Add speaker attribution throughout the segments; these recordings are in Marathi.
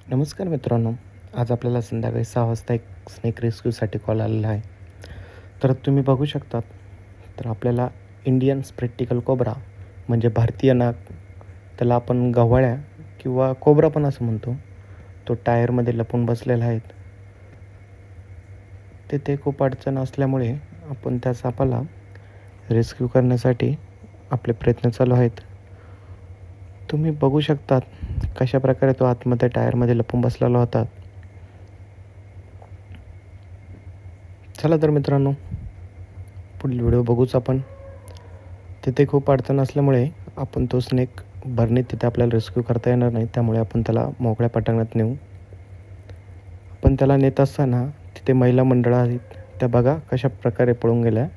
Speaker 1: नमस्कार मित्रांनो. आज आपल्याला संध्याकाळी 6 वाजता एक स्नेक रेस्क्यूसाठी कॉल आलेला आहे. तर तुम्ही बघू शकतात, तर आपल्याला इंडियन स्प्रेक्टिकल कोब्रा म्हणजे भारतीय नाग, त्याला आपण गव्हाळ्या किंवा कोब्रा पण असं म्हणतो. तो टायरमध्ये लपून बसलेला आहे. तेथे खूप अडचण असल्यामुळे आपण त्या सापाला रेस्क्यू करण्यासाठी आपले प्रयत्न चालू आहेत. तुम्ही बघू शकतात कशाप्रकारे तो आतमध्ये टायरमध्ये लपून बसलेला होता. चला तर मित्रांनो, पुढील व्हिडिओ बघूच आपण. तिथे खूप अडचण असल्यामुळे आपण तो स्नेक बरणीत तिथे आपल्याला रेस्क्यू करता येणार नाही. त्यामुळे आपण त्याला मोकळ्या पटांगणात नेऊ. आपण त्याला नेत असताना तिथे महिला मंडळ आहेत. त्या बघा कशाप्रकारे पळून गेल्या.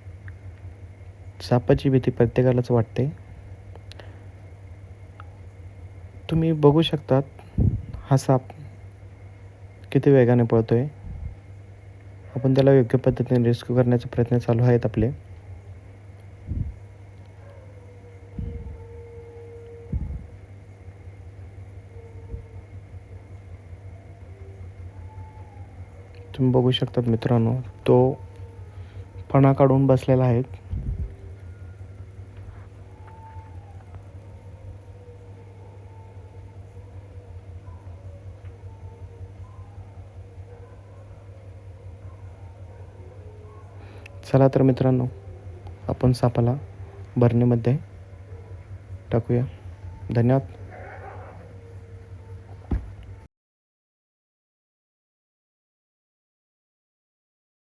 Speaker 1: सापाची भीती प्रत्येकालाच वाटते. तुम्ही बघू शकतात हा साप किती वेगाने पळतोय. आपण त्याला योग्य पद्धतीने रेस्क्यू करण्याचे प्रयत्न चालू आहेत आपले. तुम्ही बघू शकतात मित्रांनो, तो फणा काढून बसलेला आहे. चला तर मित्रांनो, आपण सापाला बरणीमध्ये टाकूया. धन्यवाद.